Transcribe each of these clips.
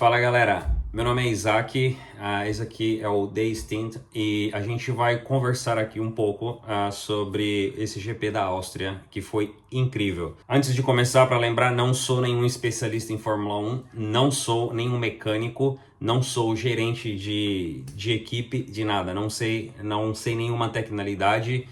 Fala galera, meu nome é Isaac, esse aqui é o Day Stint e a gente vai conversar aqui um pouco sobre esse GP da Áustria, que foi incrível. Antes de começar, para lembrar, não sou nenhum especialista em Fórmula 1, não sou nenhum mecânico, não sou gerente de equipe, de nada, não sei nenhuma tecnicalidade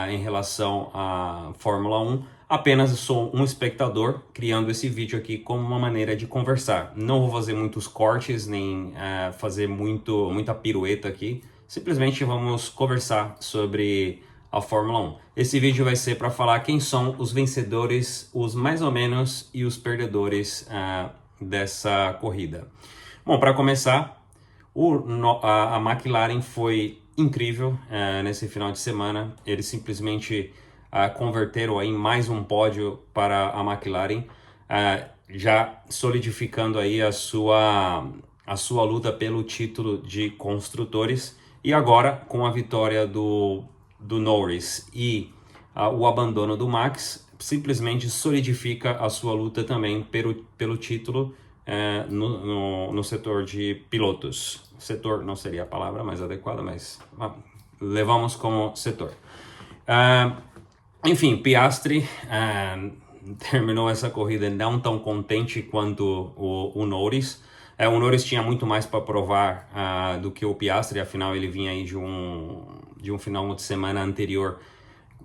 em relação à Fórmula 1. Apenas sou um espectador criando esse vídeo aqui como uma maneira de conversar. Não vou fazer muitos cortes, nem fazer muita pirueta aqui. Simplesmente vamos conversar sobre a Fórmula 1. Esse vídeo vai ser para falar quem são os vencedores, os mais ou menos e os perdedores dessa corrida. Bom, para começar, a McLaren foi incrível nesse final de semana. Eles simplesmente converteram aí mais um pódio para a McLaren, já solidificando aí a sua luta pelo título de construtores. E agora, com a vitória do Norris e o abandono do Max, simplesmente solidifica a sua luta também pelo título no setor de pilotos. Setor não seria a palavra mais adequada, mas levamos como setor. Enfim, Piastri terminou essa corrida não tão contente quanto o Norris. O Norris tinha muito mais para provar do que o Piastri, afinal ele vinha aí de um final de semana anterior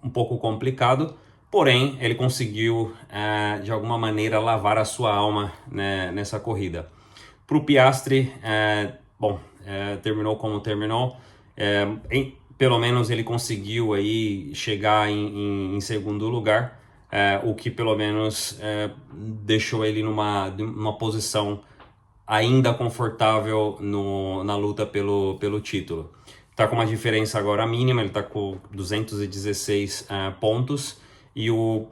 um pouco complicado. Porém, ele conseguiu, de alguma maneira, lavar a sua alma, né, nessa corrida. Para o Piastri, terminou como terminou. Pelo menos ele conseguiu aí chegar em segundo lugar, o que pelo menos deixou ele numa posição ainda confortável na luta pelo título. Está com uma diferença agora mínima, ele está com 216 pontos e o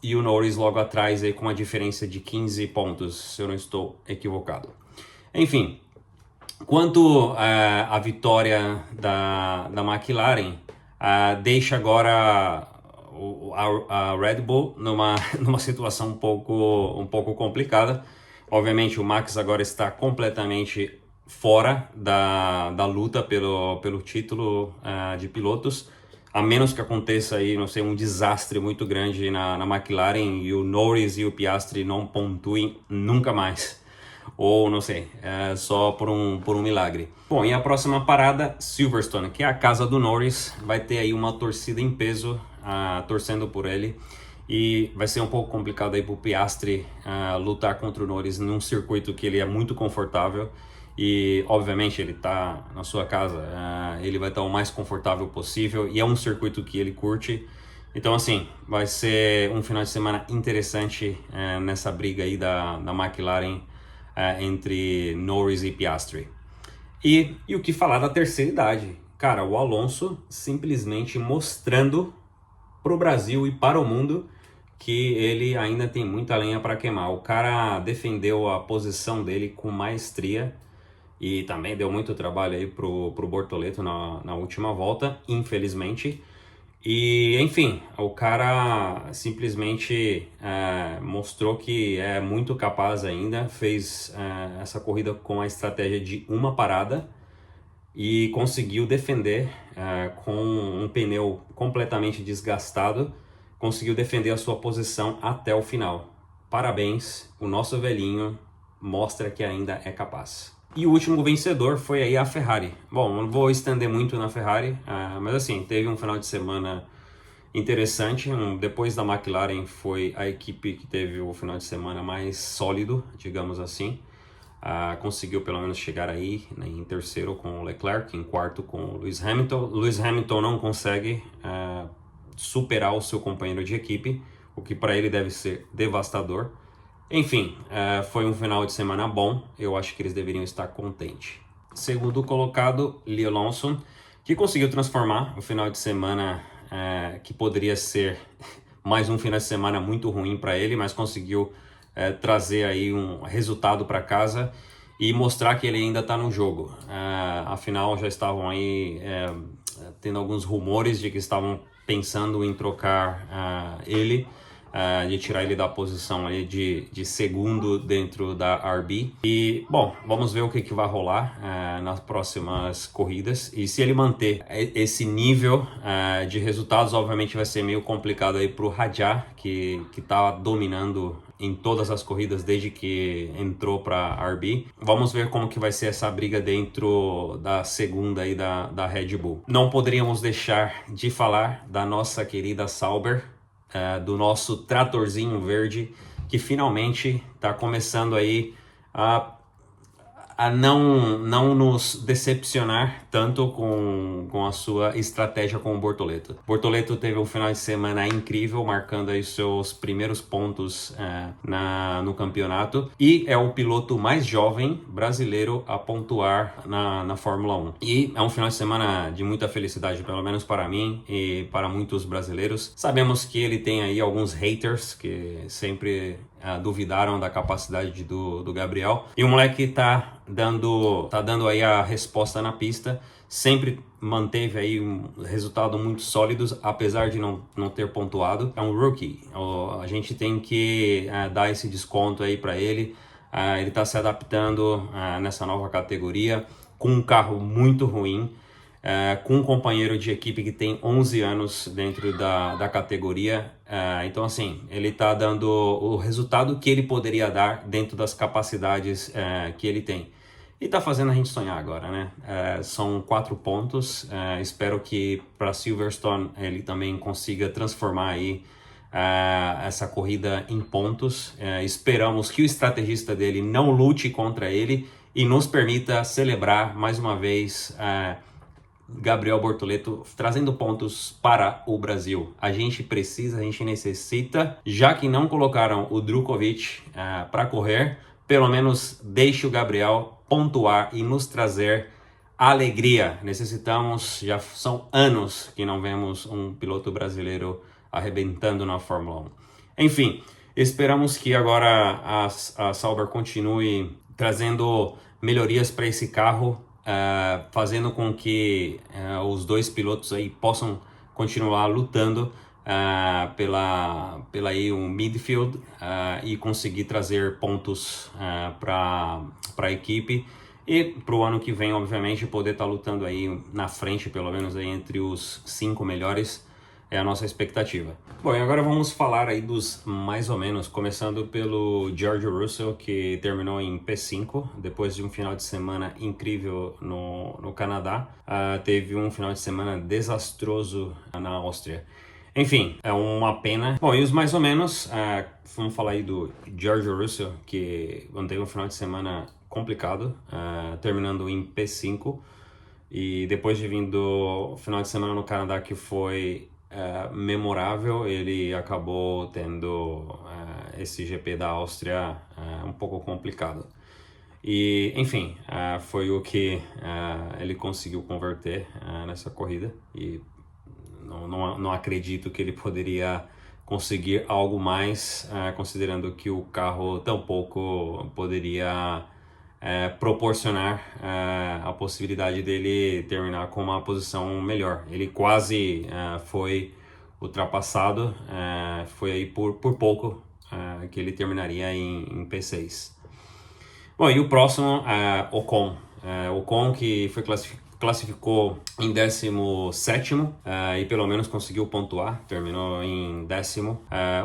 Norris logo atrás aí com uma diferença de 15 pontos, se eu não estou equivocado. Enfim, quanto à vitória da McLaren, deixa agora a Red Bull numa situação um pouco complicada. Obviamente o Max agora está completamente fora da luta pelo título de pilotos, a menos que aconteça aí, não sei, um desastre muito grande na McLaren e o Norris e o Piastri não pontuem nunca mais. Ou, não sei, só por um milagre. Bom, e a próxima parada, Silverstone, que é a casa do Norris, vai ter aí uma torcida em peso, torcendo por ele. E vai ser um pouco complicado aí pro Piastri lutar contra o Norris num circuito que ele é muito confortável. E, obviamente, ele tá na sua casa, ele vai estar o mais confortável possível. E é um circuito que ele curte. Então, assim, vai ser um final de semana interessante nessa briga aí da McLaren entre Norris e Piastri. E o que falar da terceira idade? Cara, o Alonso simplesmente mostrando para o Brasil e para o mundo que ele ainda tem muita lenha para queimar. O cara defendeu a posição dele com maestria e também deu muito trabalho aí pro Bortoleto na última volta, infelizmente. E, enfim, o cara simplesmente mostrou que é muito capaz ainda, fez essa corrida com a estratégia de uma parada e conseguiu defender com um pneu completamente desgastado, conseguiu defender a sua posição até o final. Parabéns, o nosso velhinho mostra que ainda é capaz. E o último vencedor foi aí a Ferrari. Bom, não vou estender muito na Ferrari, mas assim, teve um final de semana interessante. Depois da McLaren foi a equipe que teve o final de semana mais sólido, digamos assim. Conseguiu pelo menos chegar aí, né, em terceiro com o Leclerc, em quarto com o Lewis Hamilton. Lewis Hamilton não consegue superar o seu companheiro de equipe, o que para ele deve ser devastador. Enfim, foi um final de semana bom, eu acho que eles deveriam estar contentes. Segundo colocado, Liam Lawson, que conseguiu transformar o final de semana que poderia ser mais um final de semana muito ruim para ele, mas conseguiu trazer aí um resultado para casa e mostrar que ele ainda está no jogo. Afinal, já estavam aí tendo alguns rumores de que estavam pensando em trocar ele de tirar ele da posição ali de segundo dentro da RB. E, bom, vamos ver o que vai rolar nas próximas corridas. E se ele manter esse nível de resultados, obviamente vai ser meio complicado aí pro Hadjar, que tá dominando em todas as corridas desde que entrou para RB. Vamos ver como que vai ser essa briga dentro da segunda aí da Red Bull. Não poderíamos deixar de falar da nossa querida Sauber, do nosso tratorzinho verde, que finalmente está começando aí a não nos decepcionar tanto com a sua estratégia com o Bortoleto. Bortoleto teve um final de semana incrível, marcando aí seus primeiros pontos no campeonato, e é o piloto mais jovem brasileiro a pontuar na Fórmula 1. E é um final de semana de muita felicidade, pelo menos para mim e para muitos brasileiros. Sabemos que ele tem aí alguns haters que sempre duvidaram da capacidade do Gabriel, e o moleque tá dando aí a resposta na pista, sempre manteve aí resultados muito sólidos, apesar de não ter pontuado. É um rookie, a gente tem que dar esse desconto aí para ele. Ele está se adaptando nessa nova categoria, com um carro muito ruim, com um companheiro de equipe que tem 11 anos dentro da categoria. Então, assim, ele está dando o resultado que ele poderia dar dentro das capacidades que ele tem. E está fazendo a gente sonhar agora, né? São 4 pontos. Espero que para Silverstone ele também consiga transformar aí essa corrida em pontos. Esperamos que o estrategista dele não lute contra ele e nos permita celebrar mais uma vez Gabriel Bortoleto trazendo pontos para o Brasil. A gente necessita, já que não colocaram o Drukovic para correr, pelo menos deixe o Gabriel pontuar e nos trazer alegria. Necessitamos, já são anos que não vemos um piloto brasileiro arrebentando na Fórmula 1. Enfim, esperamos que agora a Sauber continue trazendo melhorias para esse carro, fazendo com que os dois pilotos aí possam continuar lutando pela um midfield e conseguir trazer pontos para a equipe, e para o ano que vem, obviamente, poder estar lutando aí na frente, pelo menos aí entre os 5 melhores, é a nossa expectativa. Bom, e agora vamos falar aí dos mais ou menos, começando pelo George Russell, que terminou em P5, depois de um final de semana incrível no Canadá. Teve um final de semana desastroso na Áustria. Enfim, é uma pena. Bom, e os mais ou menos, vamos falar aí do George Russell, que teve um final de semana complicado, terminando em P5, e depois de vir do final de semana no Canadá, que foi memorável, ele acabou tendo esse GP da Áustria um pouco complicado. E, enfim, foi o que ele conseguiu converter nessa corrida, e não acredito que ele poderia conseguir algo mais, considerando que o carro tampouco poderia proporcionar a possibilidade dele terminar com uma posição melhor. Ele quase foi ultrapassado, foi aí por pouco que ele terminaria em P6. Bom, e o próximo é Ocon. Ocon, que classificou em 17º e pelo menos conseguiu pontuar, terminou em 10º.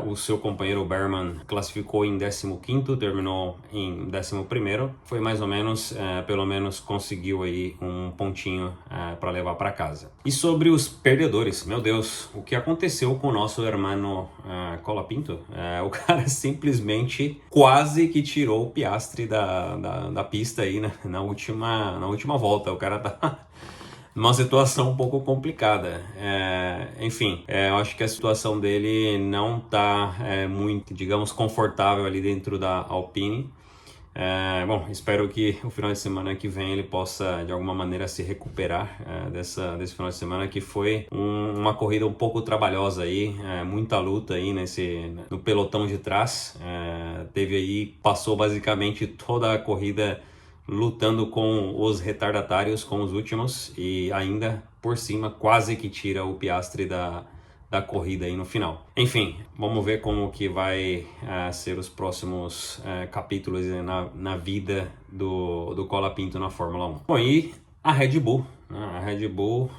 O seu companheiro Berman classificou em 15º, terminou em 11º. Foi mais ou menos, pelo menos conseguiu aí um pontinho para levar para casa. E sobre os perdedores, meu Deus, o que aconteceu com o nosso hermano Colapinto? O cara simplesmente quase que tirou o Piastri da pista aí na última volta. O cara tá numa situação um pouco complicada. Enfim, eu acho que a situação dele não tá muito, digamos, confortável ali dentro da Alpine. Bom, espero que o final de semana que vem ele possa de alguma maneira se recuperar desse final de semana, que foi uma corrida um pouco trabalhosa aí, muita luta aí no pelotão de trás. Passou basicamente toda a corrida lutando com os retardatários, com os últimos, e ainda por cima quase que tira o Piastri da corrida aí no final. Enfim, vamos ver como que vai ser os próximos capítulos na vida do Colapinto na Fórmula 1. Bom, e a Red Bull, né? A Red Bull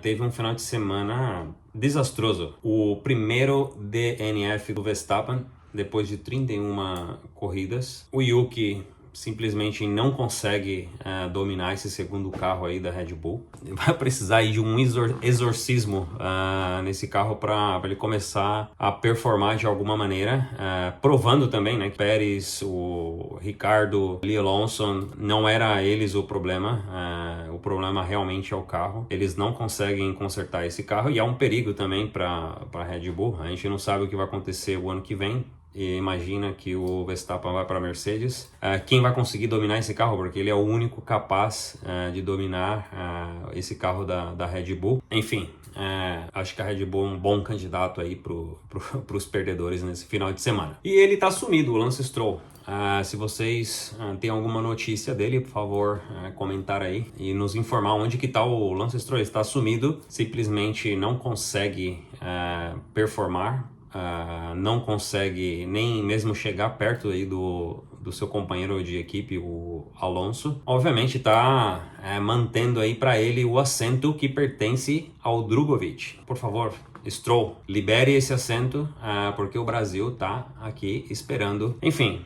teve um final de semana desastroso. O primeiro DNF do Verstappen, depois de 31 corridas. O Yuki simplesmente não consegue dominar esse segundo carro aí da Red Bull. Ele vai precisar aí de um exorcismo nesse carro para ele começar a performar de alguma maneira, provando também, né, que Pérez, o Ricardo, Lee Alonso, não era eles o problema realmente é o carro. Eles não conseguem consertar esse carro e é um perigo também para a Red Bull. A gente não sabe o que vai acontecer o ano que vem. E imagina que o Verstappen vai para a Mercedes. Quem vai conseguir dominar esse carro? Porque ele é o único capaz de dominar esse carro da Red Bull. Enfim, acho que a Red Bull é um bom candidato aí para os perdedores nesse final de semana. E ele tá sumido, o Lance Stroll. Se vocês têm alguma notícia dele, por favor, comentar aí e nos informar onde que tá o Lance Stroll. Ele está sumido, simplesmente não consegue performar. Não consegue nem mesmo chegar perto aí do seu companheiro de equipe, o Alonso. Obviamente está mantendo aí para ele o assento que pertence ao Drugovich. Por favor, Stroll, libere esse assento, porque o Brasil tá aqui esperando. Enfim,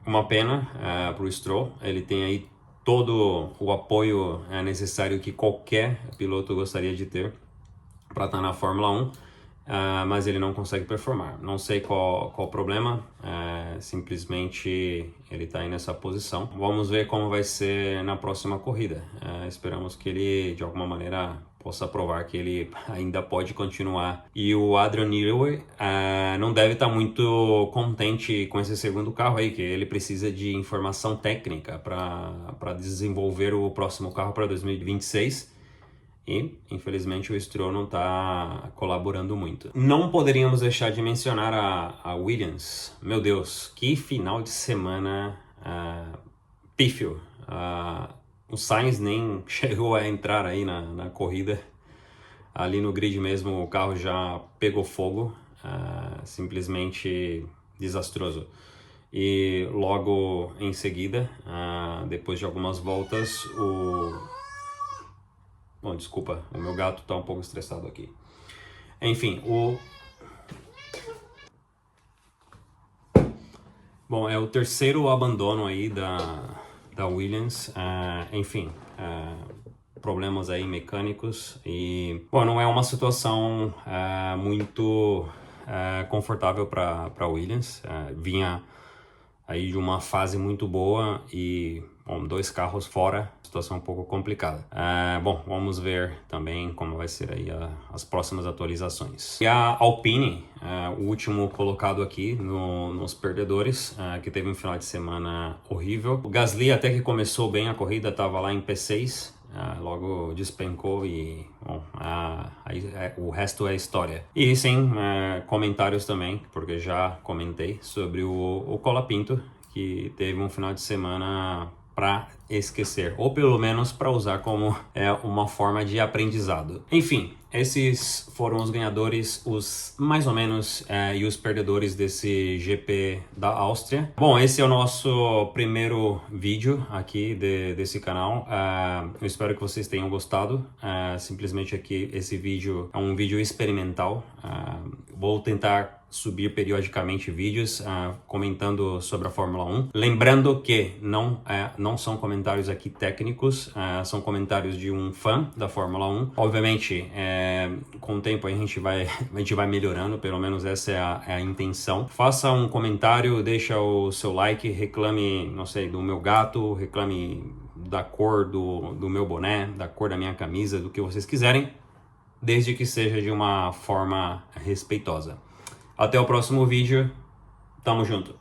uma pena para o Stroll. Ele tem aí todo o apoio necessário que qualquer piloto gostaria de ter para estar na Fórmula 1. Mas ele não consegue performar. Não sei qual o problema, simplesmente ele está aí nessa posição. Vamos ver como vai ser na próxima corrida. Esperamos que ele, de alguma maneira, possa provar que ele ainda pode continuar. E o Adrian Newey não deve estar muito contente com esse segundo carro aí, que ele precisa de informação técnica para desenvolver o próximo carro para 2026. E, infelizmente, o Stroll não está colaborando muito. Não poderíamos deixar de mencionar a Williams. Meu Deus, que final de semana pífio. O Sainz nem chegou a entrar aí na corrida. Ali no grid mesmo o carro já pegou fogo. Simplesmente desastroso. E logo em seguida, depois de algumas voltas, Bom, desculpa, o meu gato tá um pouco estressado aqui. Enfim, Bom, é o terceiro abandono aí da Williams. Enfim, problemas aí mecânicos e... Bom, não é uma situação muito confortável para Williams. Vinha aí de uma fase muito boa e... Bom, 2 carros fora, situação um pouco complicada. Bom, vamos ver também como vai ser aí as próximas atualizações. E a Alpine, o último colocado aqui nos perdedores, que teve um final de semana horrível. O Gasly até que começou bem a corrida, estava lá em P6, logo despencou e, bom, o resto é história. E sem comentários também, porque já comentei sobre o Colapinto, que teve um final de semana para esquecer, ou pelo menos para usar como uma forma de aprendizado. Enfim, esses foram os ganhadores, os mais ou menos, e os perdedores desse GP da Áustria. Bom, esse é o nosso primeiro vídeo aqui desse canal. Eu espero que vocês tenham gostado. Simplesmente aqui, esse vídeo é um vídeo experimental. Vou tentar subir periodicamente vídeos comentando sobre a Fórmula 1. Lembrando que não são comentários aqui técnicos, são comentários de um fã da Fórmula 1. Obviamente, com o tempo a gente vai melhorando, pelo menos essa é a intenção. Faça um comentário, deixa o seu like, reclame, não sei, do meu gato, reclame da cor do meu boné, da cor da minha camisa, do que vocês quiserem, desde que seja de uma forma respeitosa. Até o próximo vídeo, tamo junto!